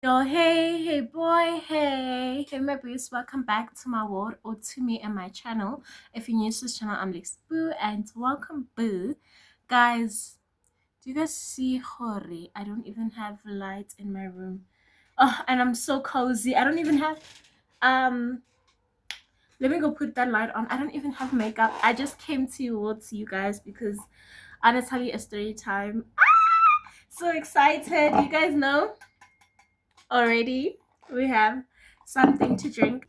Yo, hey boy, hey my boys, welcome back to my world or to me and my channel. If you're new to this channel, I'm Lex Boo and welcome Boo. Guys, do you guys see Hori? I don't even have light in my room. Oh, and I'm so cozy. I don't even have um let me go put that light on. I don't even have makeup. I just came towards you guys because honestly it's story time. So excited. You guys know already we have something to drink.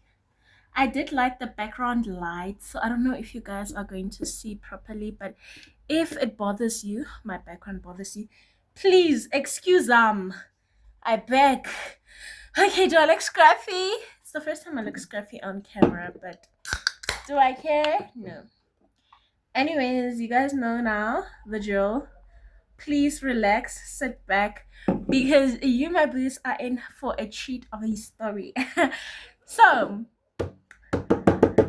I did like the background light, so I don't know if you guys are going to see properly, but if it bothers you, my background bothers you, please excuse I beg. Okay, do I look scruffy? It's the first time I look scruffy on camera, but do I care? No. Anyways, you guys know now the drill. Please relax, sit back, because you, my boots, are in for a treat of a story. So,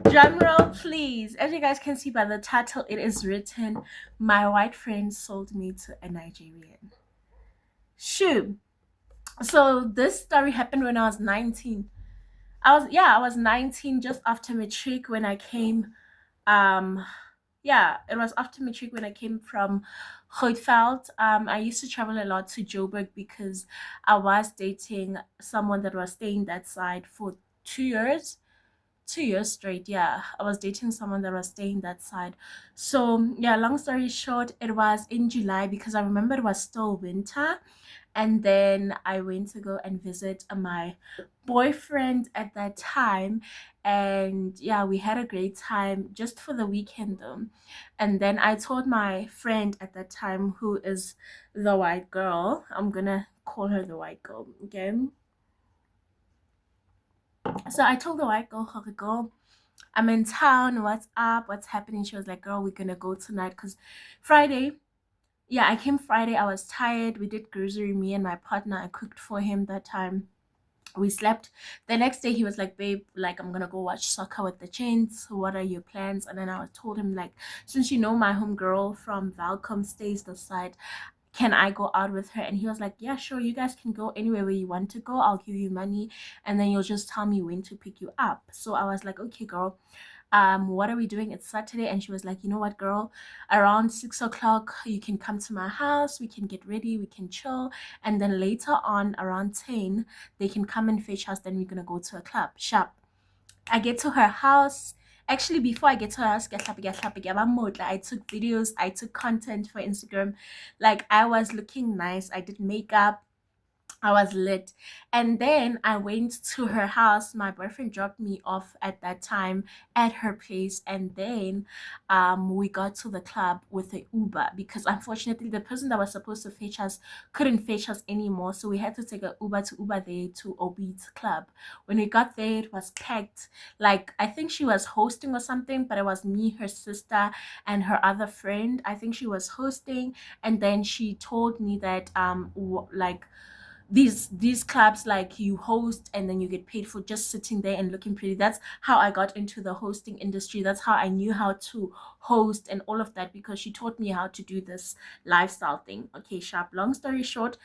drum roll, please. As you guys can see by the title, it is written, "My white friend sold me to a Nigerian." Shoo. So this story happened when I was 19. I was 19 just after matric when I came. Um, yeah, it was after matric when I came from Grooteveld. I used to travel a lot to Joburg because I was dating someone that was staying that side for 2 years. 2 years straight. Yeah, I was dating someone that was staying that side. So yeah, long story short, it was in July because I remember it was still winter, and then I went to go and visit my boyfriend at that time, and yeah, we had a great time just for the weekend though. And then I told my friend at that time, who is the white girl, I'm gonna call her the white girl, okay? So I told the white girl, "Okay, girl, I'm in town. What's up? What's happening?" She was like, "Girl, we're gonna go tonight." Because Friday, yeah, I came Friday. I was tired. We did grocery, me and my partner. I cooked for him that time. We slept. The next day, he was like, "Babe, like, I'm gonna go watch soccer with the Chains. What are your plans?" And then I told him, like, since you know my homegirl from Valcom stays the side, can I go out with her? And he was like, yeah, sure, you guys can go anywhere where you want to go. I'll give you money and then you'll just tell me when to pick you up. So I was like, okay, girl, what are we doing? It's Saturday. And she was like, you know what, girl, around 6 o'clock you can come to my house, we can get ready, we can chill, and then later on around 10 they can come and fetch us, then we're gonna go to a club shop. I get to her house. Actually, before I get to her house, I took videos, I took content for Instagram. Like, I was looking nice. I did makeup, I was lit. And then I went to her house. My boyfriend dropped me off at that time at her place. And then we got to the club with a Uber because unfortunately the person that was supposed to fetch us couldn't fetch us anymore. So we had to take a Uber there to Obit's club. When we got there, it was packed. Like, I think she was hosting or something, but it was me, her sister, and her other friend. I think she was hosting. And then she told me that like these clubs, like, you host and then you get paid for just sitting there and looking pretty. That's how I got into the hosting industry. That's how I knew how to host and all of that, because she taught me how to do this lifestyle thing. Okay, sharp, long story short,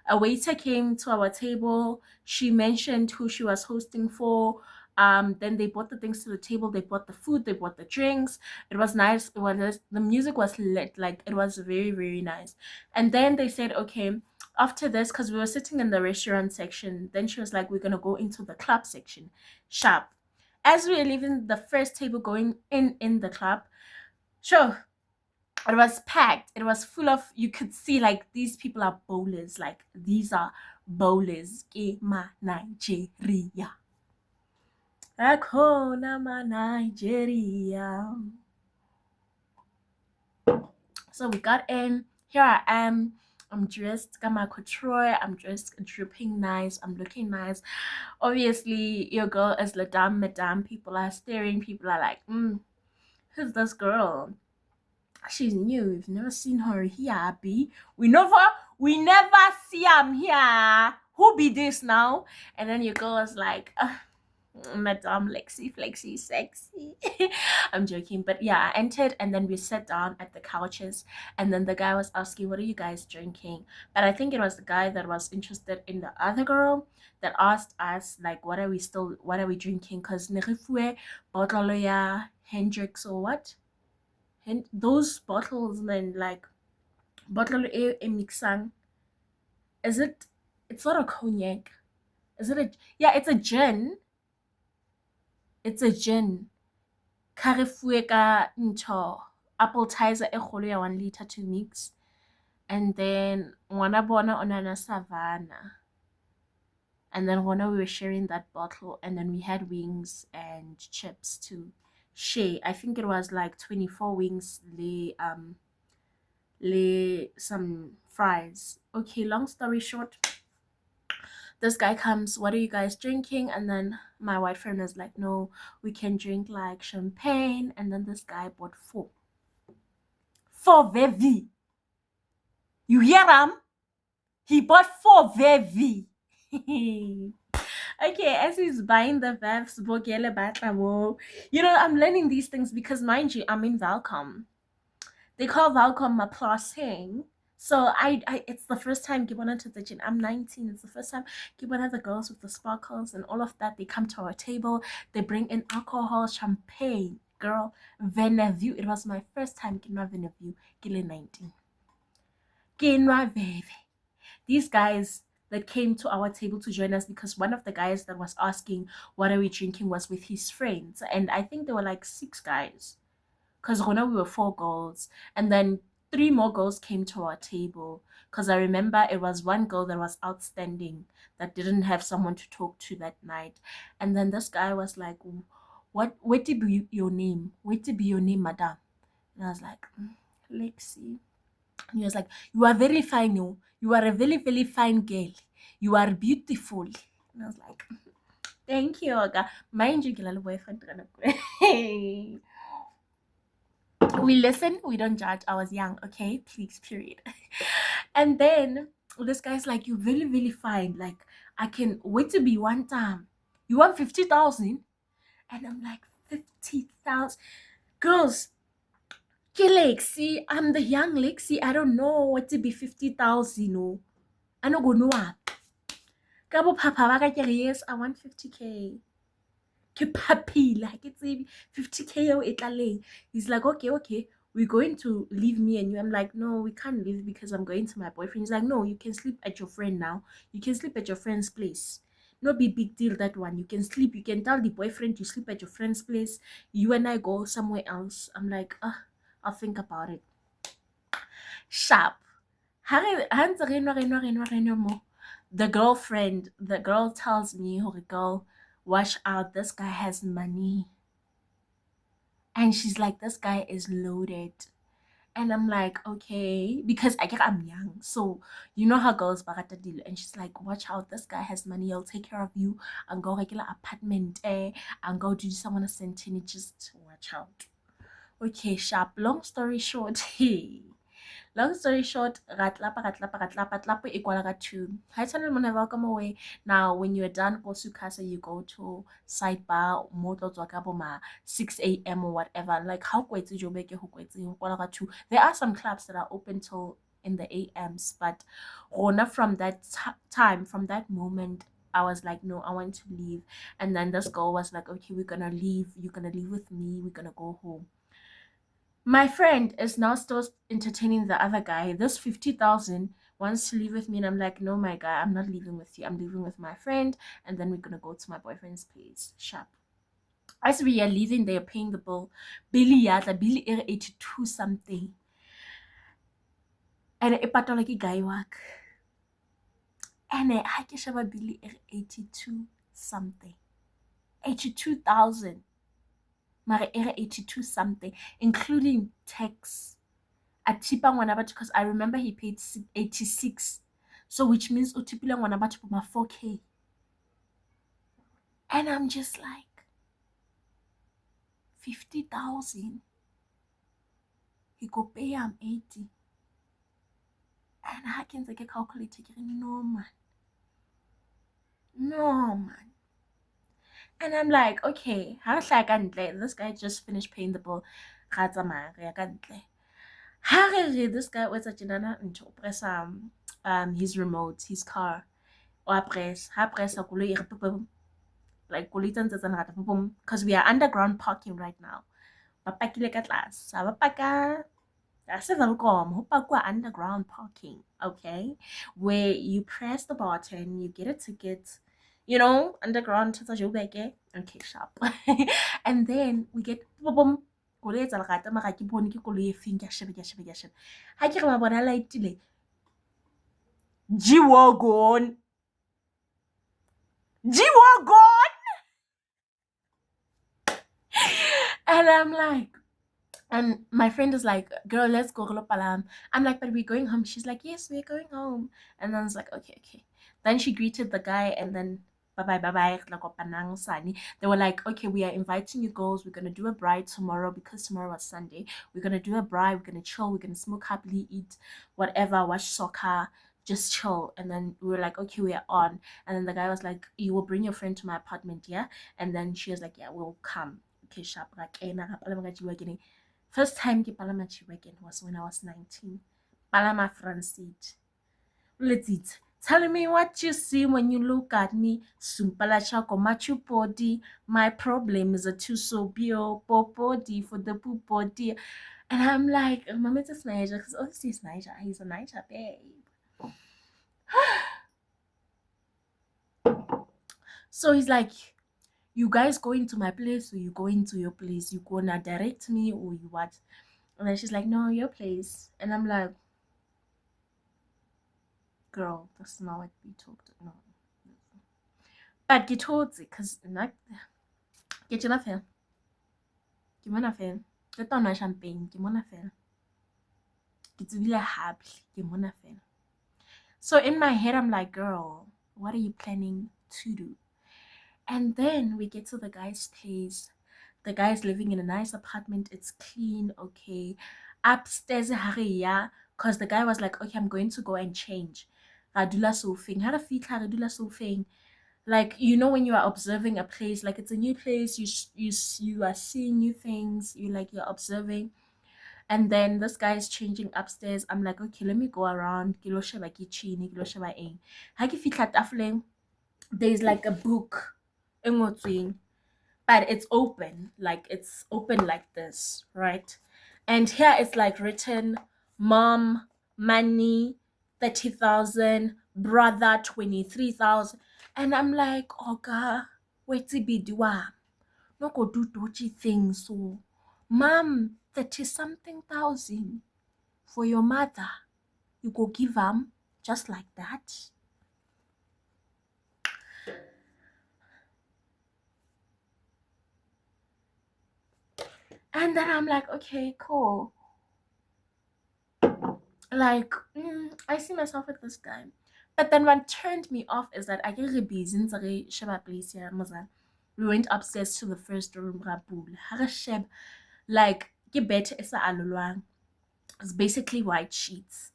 a waiter came to our table. She mentioned who she was hosting for. Then they brought the things to the table, they brought the food, they brought the drinks. It was nice. The music was lit, like, it was very, very nice. And then they said, okay, after this, because we were sitting in the restaurant section, then she was like, we're gonna go into the club section. Sharp. As we were leaving the first table going in the club, sure, it was packed. It was full of, you could see, like, these people are bowlers. Like, these are bowlers. Ke ma Nigeria. Akona ma Nigeria. So we got in. Here I am. I'm dressed, got my couture. I'm dressed, dripping nice. I'm looking nice. Obviously, your girl is la dame, madame. People are staring. People are like, who's this girl? She's new. We've never seen her here, B. We never see him here. Who be this now? And then your girl is like, Madame Lexi, Flexi, sexy. I'm joking, but yeah, I entered and then we sat down at the couches, and then the guy was asking, "What are you guys drinking?" But I think it was the guy that was interested in the other girl that asked us like, what are we drinking? Cause nerifue bottle ya Hendrix or what? Those bottles, man, like bottle a mixang. Is it? It's not a cognac. Is it a? Yeah, it's a gin. It's a gin. Carefue ka ntho appetizer e kgolo ya 1 liter to mix, and then ngwana bona o na savannah, and then when we were sharing that bottle, and then we had wings and chips to share. I think it was like 24 wings le some fries. Okay, long story short, this guy comes, "What are you guys drinking?" And then my white friend is like, "No, we can drink like champagne." And then this guy bought four vevi. You hear him? He bought four vevi. Okay, as he's buying the vevs, bogele batla wo. You know, I'm learning these things because, mind you, I'm in Valcom. They call Valcom my placing. So it's the first time Gibona to the gym. I'm 19. It's the first time Gibona, the girls with the sparkles and all of that, they come to our table. They bring in alcohol, champagne. Girl, Veneview. It was my first time Kinwa Veneview. Gile 19. Kinwa Veve. These guys that came to our table to join us, because one of the guys that was asking what are we drinking was with his friends, and I think there were like 6 guys, because we were 4 girls, and then 3 more girls came to our table, because I remember it was one girl that was outstanding that didn't have someone to talk to that night. And then this guy was like, what to be your name, madam? And I was like, Lexi. And he was like, "You are very fine, you are a very, very fine girl. You are beautiful." And I was like, "Thank you, Oga." Mind you, Gilal boyfriend. We listen, we don't judge. I was young, okay? Please, period. And then this guy's like, "You're really, really fine. Like, I can wait to be one time. You want 50,000?" And I'm like, 50,000? Girls, okay, Lexi, I'm the young Lexi. I don't know what to be 50,000, no. I no go know what. Kabo papa ba ka ke re, "Yes, I want 50K. Ke papila, ke tsebe 50K eo e tla leng." He's like, okay, we're going to leave me and you. I'm like, "No, we can't leave because I'm going to my boyfriend." He's like, "No, you can sleep at your friend now. You can sleep at your friend's place. No big deal, that one. You can sleep. You can tell the boyfriend you sleep at your friend's place. You and I go somewhere else." I'm like, I'll think about it. Sharp. The girl tells me, "Oh, girl, watch out, this guy has money." And she's like, "This guy is loaded." And I'm like, "Okay," because I'm young. So you know how girls barata deal. And she's like, "Watch out, this guy has money, he'll take care of you and go regular apartment and go do someone a centini. Just watch out." Okay, sharp. Long story short, long story short, ratlapa e kwala ka 2. Hi, channel mona, welcome away. Now, when you're done go Sukasa, you go to sidebar, moto ma 6 a.m. or whatever. Like how kwetse jo beke ho kwetse ho kwala ka 2. There are some clubs that are open till in the AMs, but Rona, from that time, from that moment, I was like, "No, I want to leave." And then this girl was like, "Okay, we're gonna leave. You're gonna leave with me. We're gonna go home." My friend is now still entertaining the other guy. This 50,000 wants to leave with me, and I'm like, "No, my guy, I'm not leaving with you. I'm leaving with my friend, and then we're gonna go to my boyfriend's place." Sharp. As we are leaving, they are paying the bill. Billy 82 something. And it patala ke guy work. And I can share Billy 82 something. 82,000. Mara 82 something, including tax. At tipa ngwana batho, because I remember he paid 86, so which means utipila ngwana batho ma 4K. And I'm just like, 50,000, he could pay him 80. And I can take a calculator. No man, And I'm like, okay, how this guy just finished paying the bill. Ga tsamaya re ya ka ntle. Ha re this guy was a tjenana ntho press his remote, his car. Or press, ha press a koloi e re pum, like koloi tsa ntse tsa ngata pum, because we are underground parking right now. Ba pakile ka tlase. Ha ba paka welcome. Ho pakwa underground parking, okay? Where you press the button, you get a ticket. You know, underground to Joburg. Okay, sharp. And then we get boom. Koloi tsa legata mara ke bone ke koloi e feng ke shebe. Ha ke re ba bona light le. G-Wagon. G-Wagon. And I'm like, and my friend is like, girl, let's go. I'm like, but we're going home. She's like, yes, we're going home. And then I was like, okay. Then she greeted the guy and then bye. They were like, okay, we are inviting you girls. We're going to do a bride tomorrow because tomorrow was Sunday. We're going to do a bride. We're going to chill. We're going to smoke happily, eat whatever, watch soccer, just chill. And then we were like, okay, we are on. And then the guy was like, you will bring your friend to my apartment, yeah? And then she was like, yeah, we'll come. Okay, sharp. First time ke palama G-Wagon was when I was 19. Palama front seat. Let's eat. Tell me what you see when you look at me. Sumpala chako machu body. My problem is a too so bio body for the poop body. And I'm like, Mama, it's Niger, because obviously it's Niger. He's a Niger babe. So he's like, you guys going to my place or you going to your place? You gonna direct me or you what? And then she's like, no, your place. And I'm like, girl, that's not what we talked about. No. But get told it, because get enough here. Give me fair. Get on my champagne. Give me fair. Get really happy. Give me fair. So in my head, I'm like, girl, what are you planning to do? And then we get to the guy's place. The guy's living in a nice apartment. It's clean, okay. Upstairs, yeah, because the guy was like, okay, I'm going to go and change. Radula sofing. How to fit radula sofing? Like, you know, when you are observing a place, like it's a new place, you are seeing new things, you're observing. And then this guy is changing upstairs. I'm like, okay, let me go around. Ke lo sheba kitchen, ke lo sheba eng. Ha ke fihla tafoleng, there's like a book e ngotsweng, but it's open like this, right? And here it's like written, mom money 30,000, brother 23,000. And I'm like, oh god, wait to be doa no go do dodgy things. So mom 30 something thousand for your mother, you go give just like that? And then I'm like, okay, cool. Like, I see myself with this guy. But then what turned me off is that I get busy in Sheba place here, Mazan. We went upstairs to the first room, Rabul. Harasheb, like, ke bed is alulwang. It's basically white sheets.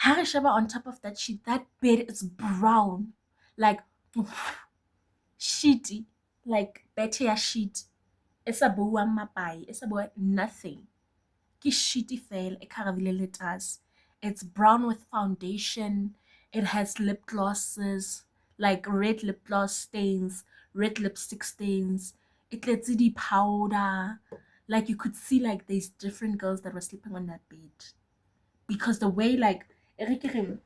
Harasheba on top of that sheet, that bed is brown. Like, sheety. Like, better sheet. It's a boa mapai. It's about nothing. Ke shitty fail e karavile letters. It's brown with foundation. It has lip glosses, like red lip gloss stains, red lipstick stains. It lets the powder. Like you could see like there's different girls that were sleeping on that bed. Because the way like Erikere,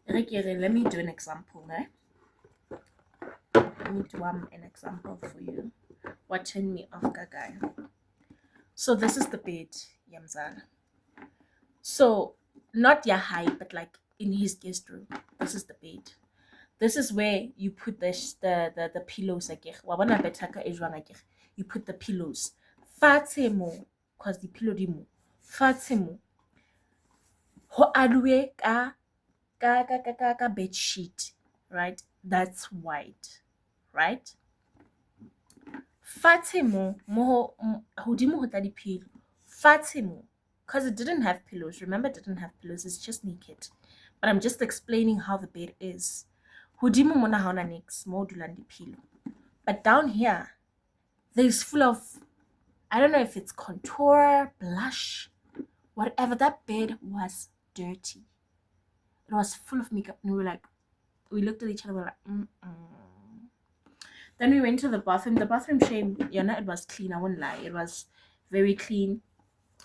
let me do an example, eh? Let me do an example for you. What turned me off, guy? So this is the bed, Yamzal. So not your high, but like in his guest room. This is the bed. This is where you put the pillows. You put the pillows. Fatemo, cause the pillow dimo. Fatemo. Ho alue ka bed sheet, right? That's white, right? Fatemo mo hodimo ho tla di pillow. Fatemo, because it didn't have pillows. Remember, it didn't have pillows. It's just naked. But I'm just explaining how the bed is. Hodimo mona ha hona nix mo dulang dipilo. But down here, there's full of, I don't know if it's contour, blush, whatever. That bed was dirty. It was full of makeup, and we looked at each other, we're like, mm-mm. Then we went to the bathroom. The bathroom, shame, it was clean. I won't lie. It was very clean.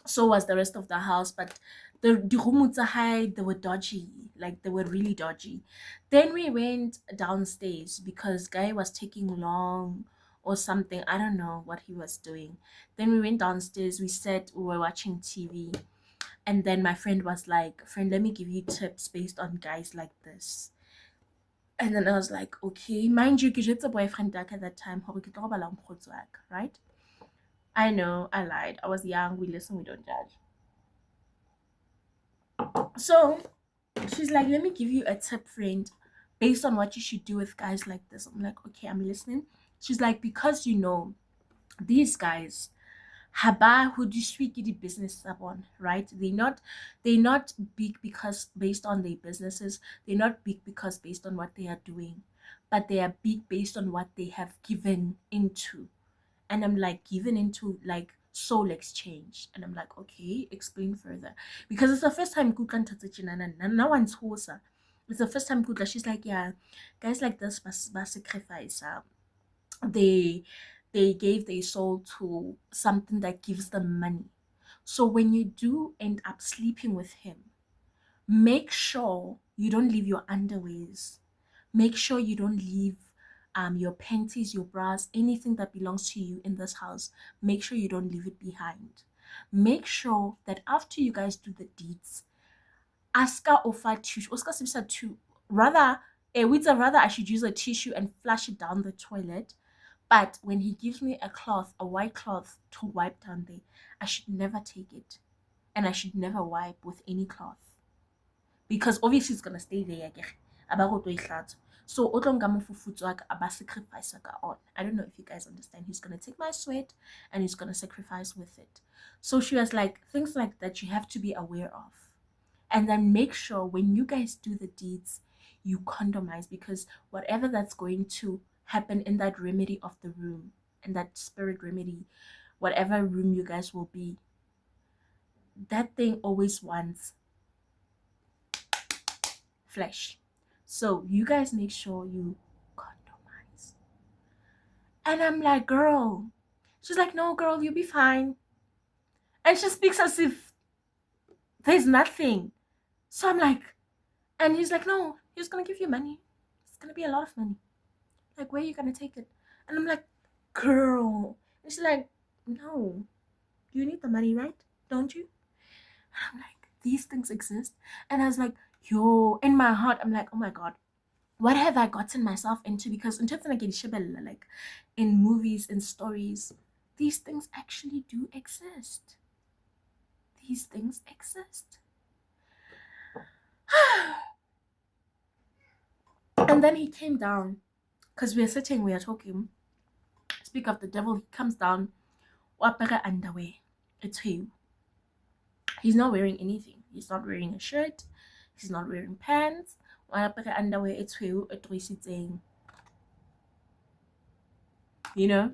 So was the rest of the house, but the room high, they were dodgy. Like, they were really dodgy. Then we went downstairs because guy was taking long or something. I don't know what he was doing. Then we went downstairs. We were watching TV. And then my friend was like, friend, let me give you tips based on guys like this. And then I was like, okay, mind you, it's a boyfriend at that time, right? I know, I lied. I was young. We listen, we don't judge. So she's like, let me give you a tip, friend, based on what you should do with guys like this. I'm like, okay, I'm listening. She's like, because these guys, haba who do speak the business upon, right? They're not big because based on their businesses, they're not big because based on what they are doing, but they are big based on what they have given into. And I'm like, given into like soul exchange. And I'm like, okay, explain further. Because it's the first time Kukan Tatachinana and no one's hosa. It's the first time Kukla. She's like, yeah, guys like this must sacrifice. They they gave their soul to something that gives them money. So when you do end up sleeping with him, make sure you don't leave your underwears. Make sure you don't leave your panties, your bras, anything that belongs to you in this house. Make sure you don't leave it behind. Make sure that after you guys do the deeds, Aska offer tissue. Oscar seems to rather rather I should use a tissue and flush it down the toilet. But when he gives me a cloth, a white cloth to wipe down there, I should never take it. And I should never wipe with any cloth. Because obviously it's gonna stay there again. So o tlo nka mofufutso wa ka, a ba sacrifice ka on. I don't know if you guys understand. He's gonna take my sweat and he's gonna sacrifice with it. So she was like, things like that you have to be aware of. And then make sure when you guys do the deeds, you condomize, because whatever that's going to happen in that remedy of the room, in that spirit remedy, whatever room you guys will be, that thing always wants flesh. So you guys make sure you condomize. And I'm like, girl. She's like, no, girl, you'll be fine. And she speaks as if there's nothing. So I'm like, and he's like, no, he's gonna give you money. It's gonna be a lot of money. Like, where are you gonna take it? And I'm like, girl. And she's like, no, you need the money, right? Don't you? And I'm like, these things exist. And I was like, yo, in my heart, I'm like, oh my god, what have I gotten myself into? Because in terms of like in movies and stories, these things actually do exist. These things exist. And then he came down because we are sitting, we are talking. Speak of the devil, he comes down, wapere underwear. It's him. He's not wearing anything. He's not wearing a shirt. He's not wearing pants. Wapere underwear. It's him. You know.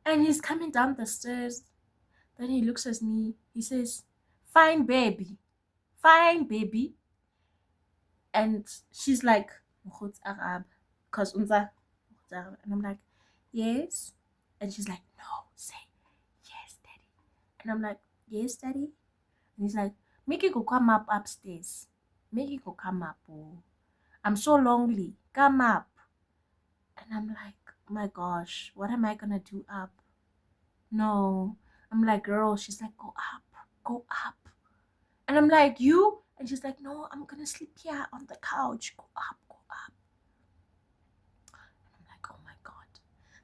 And he's coming down the stairs. Then he looks at me. He says, "Fine, baby. Fine, baby." And she's like, Arab, because unza, and I'm like, yes. And she's like, no, say yes, daddy. And I'm like, yes, daddy. And he's like, make it go come up upstairs. Make it go come up. Oh, I'm so lonely. Come up. And I'm like, oh my gosh, what am I gonna do up? No. I'm like, girl. She's like, go up. Go up. And I'm like, you? And she's like, no, I'm gonna sleep here on the couch. Go up, go up. And I'm like, oh my god.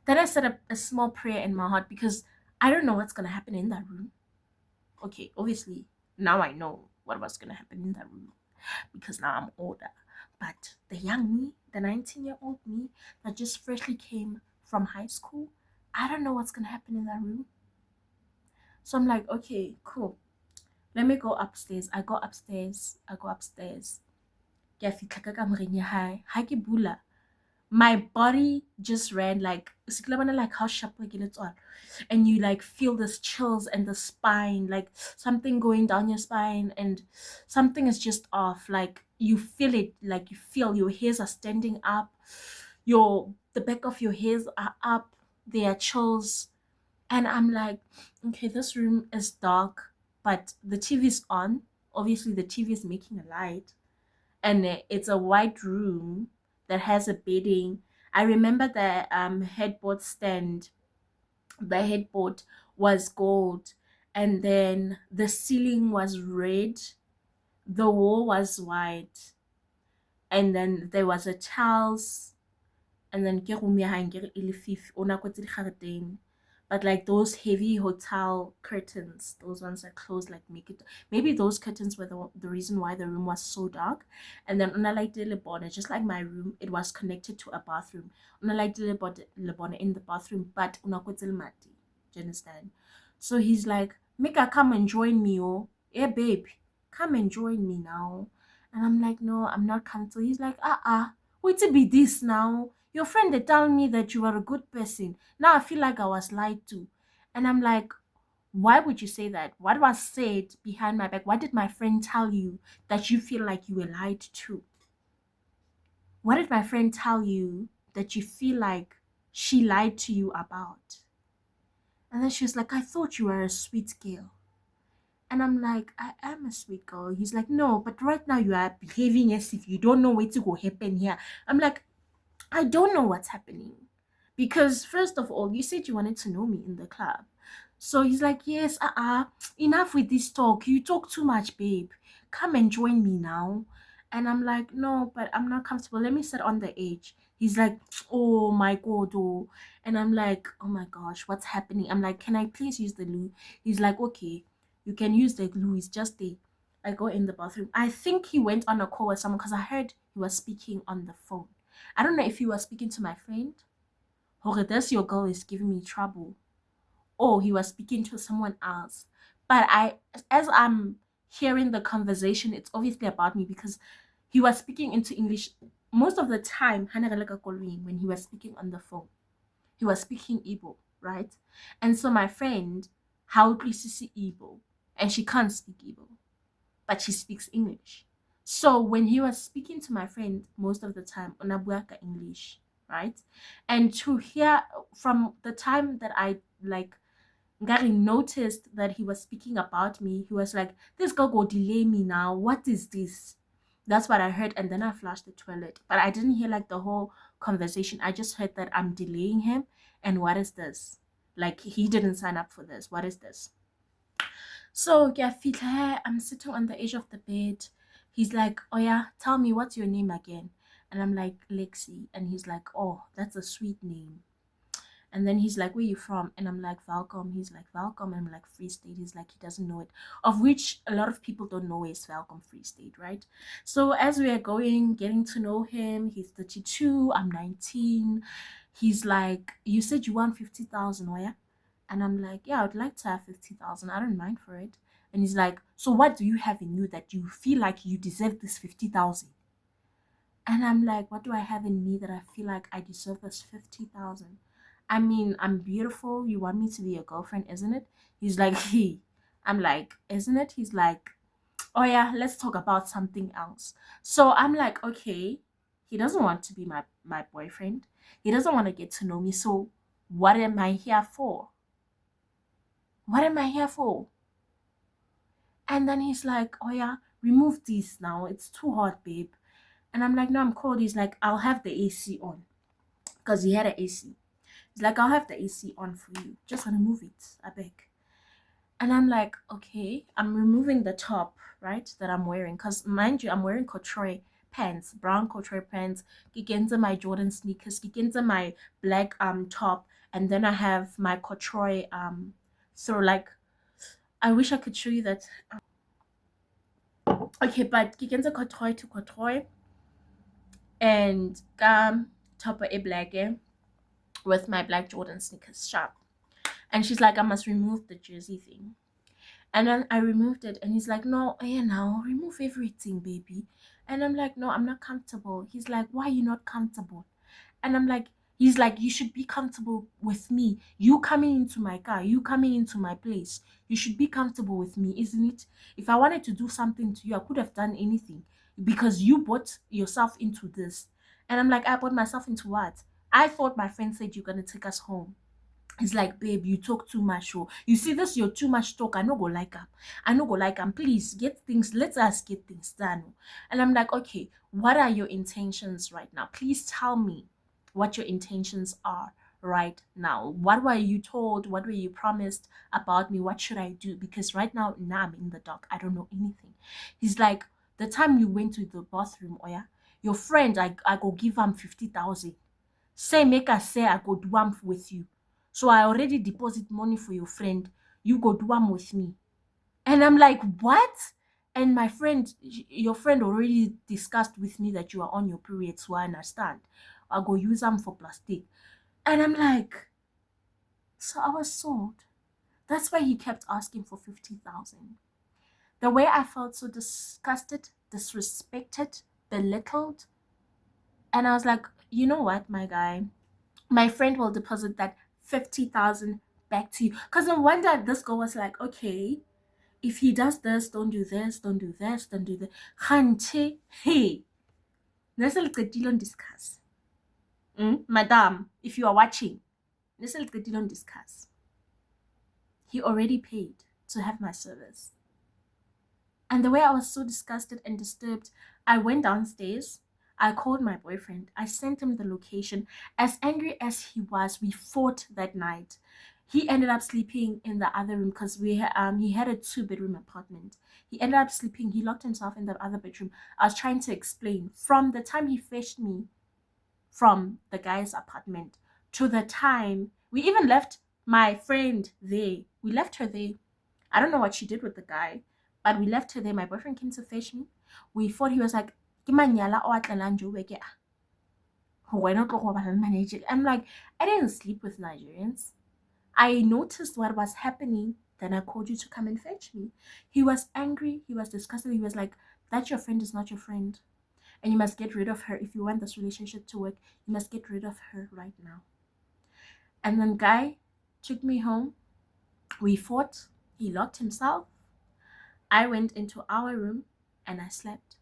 Then I set up a small prayer in my heart because I don't know what's gonna happen in that room. Okay, obviously, now I know what was gonna happen in that room because now I'm older. But the young me, the 19-year-old me that just freshly came from high school, I don't know what's gonna happen in that room. So I'm like, okay, cool. Let me go upstairs. I go upstairs. ke a fitlha ka kamoreng ya hae ha ke bula my body just ran like like how sharp like and you like feel this chills and the spine like something going down your spine and something is just off like you feel it like you feel your hairs are standing up the back of your hairs are up there are chills and I'm like okay this room is dark but the TV is on obviously the TV is making a light and it's a white room that has a bedding. I remember the headboard stand. The headboard was gold, and then the ceiling was red. The wall was white, and then there was a tiles and then ke room ya hae nkere e le fifth o nako tse di gareteng but like those heavy hotel curtains those ones that close like make it maybe those curtains were the reason why the room was so dark and then una like the lebone just like my room it was connected to a bathroom una like the lebone in the bathroom but una kwetse le mati do you understand so he's like Mika come and join me oh yeah babe come and join me now and I'm like no I'm not comfortable he's like wait to be this now your friend they tell me that you are a good person now I feel like I was lied to and I'm like why would you say that what was said behind my back what did my friend tell you that you feel like you were lied to what did my friend tell you that you feel like she lied to you about and then she was like I thought you were a sweet girl and I'm like I am a sweet girl he's like no but right now you are behaving as if you don't know what to go happen here I'm like I don't know what's happening. Because, first of all, you said you wanted to know me in the club. So he's like, yes, enough with this talk. You talk too much, babe. Come and join me now. And I'm like, no, but I'm not comfortable. Let me sit on the edge. He's like, oh my God, oh. And I'm like, oh my gosh, what's happening? I'm like, can I please use the loo? He's like, okay, you can use the glue. It's just the. I go in the bathroom. I think he went on a call with someone because I heard he was speaking on the phone. I don't know if he was speaking to my friend, or this your girl is giving me trouble, or he was speaking to someone else. But as I'm hearing the conversation, it's obviously about me because he was speaking into English most of the time. When he was speaking on the phone, he was speaking Igbo, right? And so my friend, how please see Igbo, and she can't speak Igbo, but she speaks English. So when he was speaking to my friend most of the time, onabuaka English, right? And to hear from the time that I like Gary noticed that he was speaking about me, he was like, this girl go delay me now. What is this? That's what I heard. And then I flushed the toilet. But I didn't hear like the whole conversation. I just heard that I'm delaying him. And what is this? Like he didn't sign up for this. What is this? So yeah, I'm sitting on the edge of the bed. He's like, oh yeah, tell me what's your name again? And I'm like, Lexi. And he's like, oh, that's a sweet name. And then he's like, where you from? And I'm like, Valcom. He's like, Valcom. I'm like, Free State. He's like, he doesn't know it. Of which a lot of people don't know is Valcom Free State, right? So as we are getting to know him, he's 32, I'm 19. He's like, you said you want 50,000, where? And I'm like, yeah, I would like to have 50,000. I don't mind for it. And he's like, so what do you have in you that you feel like you deserve this 50,000? And I'm like, what do I have in me that I feel like I deserve this 50,000? I mean, I'm beautiful. You want me to be your girlfriend, isn't it? He's like, he. I'm like, isn't it? He's like, oh yeah, let's talk about something else. So I'm like, okay, he doesn't want to be my boyfriend. He doesn't want to get to know me. So what am I here for? What am I here for? And then he's like, oh yeah, remove this now. It's too hot, babe. And I'm like, no, I'm cold. He's like, I'll have the AC on. Because he had an AC. He's like, I'll have the AC on for you. Just remove it, I beg. And I'm like, okay. I'm removing the top, right, that I'm wearing. Because mind you, I'm wearing couture pants, brown couture pants. Gigenza my Jordan sneakers. Gigenza my black top. And then I have my couture so like, I wish I could show you that. Okay, but gigenza couture to couture. And top a black with my black Jordan sneakers sharp. And she's like, I must remove the jersey thing. And then I removed it. And he's like, no, yeah, now remove everything, baby. And I'm like, no, I'm not comfortable. He's like, why are you not comfortable? And I'm like, he's like, you should be comfortable with me. You coming into my car, you coming into my place. You should be comfortable with me, isn't it? If I wanted to do something to you, I could have done anything because you brought yourself into this. And I'm like, I brought myself into what? I thought my friend said you're gonna take us home. It's like, babe, you talk too much. Oh, you see this, you're too much talk. I no go like him. I no go like him. Please get things. Let us get things done. And I'm like, okay, what are your intentions right now? Please tell me what your intentions are right now. What were you told? What were you promised about me? What should I do? Because right now I'm in the dark. I don't know anything. He's like, the time you went to the bathroom, oh yeah, your friend, I go give him 50,000. Say make I say I go do am with you. So I already deposit money for your friend. You go do am with me. And I'm like, what? And my friend, your friend already discussed with me that you are on your period, so I understand. I go use them for plastic. And I'm like, so I was sold. That's why he kept asking for 50,000. The way I felt so disgusted, disrespected, belittled. And I was like, you know what, my guy? My friend will deposit that 50,000 back to you. Because no wonder this girl was like, okay, if he does this, don't do this, don't do this, don't do this. Kante, hey, let's discuss. Madam, if you are watching, let's discuss. He already paid to have my service. And the way I was so disgusted and disturbed, I went downstairs. I called my boyfriend. I sent him the location. As angry as he was, we fought that night. He ended up sleeping in the other room because he had a 2 bedroom apartment. He ended up sleeping. He locked himself in the other bedroom. I was trying to explain from the time he fetched me from the guy's apartment to the time we even left my friend there. We left her there. I don't know what she did with the guy, but we left her there. My boyfriend came to fetch me. We thought he was like, "Ke manyala o a tlelang Joburg a." Wena o tlo go bapala le manager. I'm like, I didn't sleep with Nigerians. I noticed what was happening. Then I called you to come and fetch me. He was angry. He was disgusted. He was like, that your friend is not your friend. And you must get rid of her. If you want this relationship to work, you must get rid of her right now. And then guy took me home. We fought. He locked himself. I went into our room and I slept.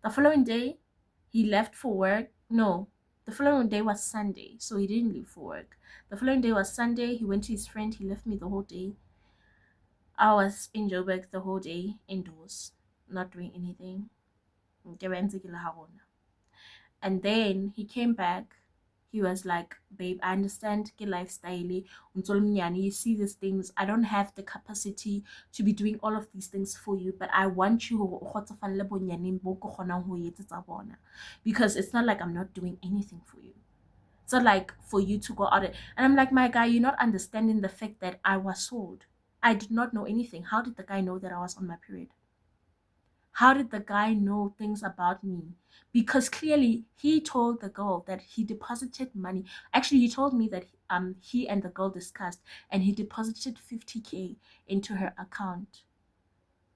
The following day, he left for work. No, the following day was Sunday, so he didn't leave for work. The following day was Sunday. He went to his friend. He left me the whole day. I was in Joburg the whole day, indoors, not doing anything. And then he came back. He was like, babe, I understand your lifestyle. You see these things. I don't have the capacity to be doing all of these things for you, but I want you because it's not like I'm not doing anything for you. It's not like for you to go out. And I'm like, my guy, you're not understanding the fact that I was sold. I did not know anything. How did the guy know that I was on my period? How did the guy know things about me? Because clearly he told the girl that he deposited money. Actually, he told me that he and the girl discussed and he deposited 50K into her account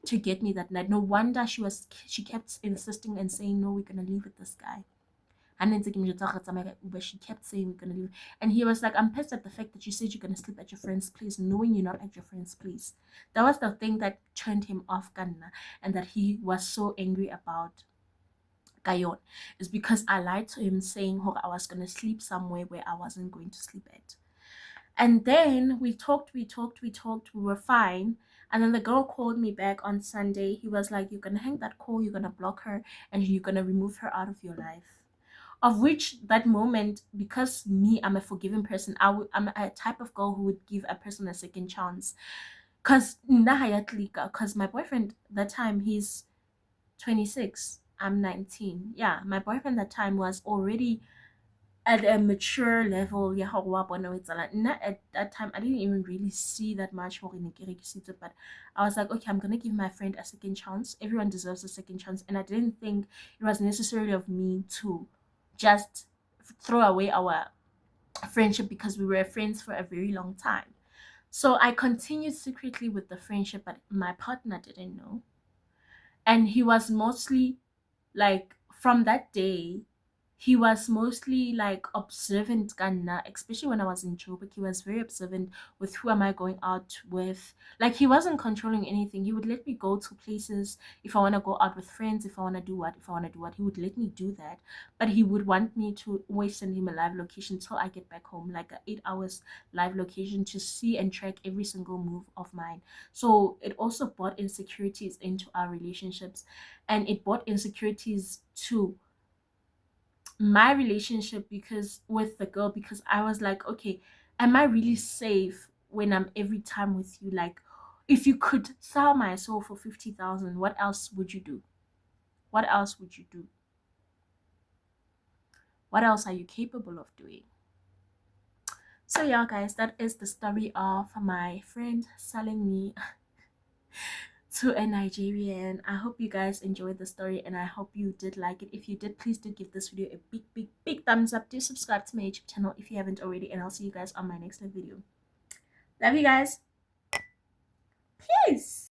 to get me that night. No wonder she kept insisting and saying, no, we're gonna leave with this guy. But she kept saying we're gonna leave. And he was like, I'm pissed at the fact that you said you're gonna sleep at your friend's place, knowing you're not at your friend's place. That was the thing that turned him off, Kanna, and that he was so angry about Gayon. Is because I lied to him saying I was gonna sleep somewhere where I wasn't going to sleep at. And then we talked, we were fine. And then the girl called me back on Sunday. He was like, you're gonna hang that call, you're gonna block her, and you're gonna remove her out of your life. Of which that moment, because me, I'm a forgiving person, I'm a type of girl who would give a person a second chance. Because my boyfriend that time, he's 26, I'm 19. Yeah, my boyfriend that time was already at a mature level. Yeah, at that time I didn't even really see that much, but I was like, okay, I'm gonna give my friend a second chance. Everyone deserves a second chance, and I didn't think it was necessary of me to just throw away our friendship because we were friends for a very long time. So I continued secretly with the friendship, but my partner didn't know. And he was mostly Like from that day, he was mostly like observant Ganna, especially when I was in Joburg. He was very observant with who am I going out with. Like he wasn't controlling anything. He would let me go to places if I want to go out with friends, if I want to do what, if I want to do what, he would let me do that. But he would want me to always send him a live location till I get back home, like a 8 hours live location to see and track every single move of mine. So it also brought insecurities into our relationships, and it brought insecurities to my relationship because with the girl, because I was like, okay, am I really safe when I'm every time with you? Like, if you could sell my soul for 50,000, what else would you do? What else would you do? What else are you capable of doing? So yeah, guys, that is the story of my friend selling me to a Nigerian. I hope you guys enjoyed the story and I hope you did like it. If you did, please do give this video a big, big, big thumbs up. Do subscribe to my YouTube channel if you haven't already, and I'll see you guys on my next video. Love you guys. Peace.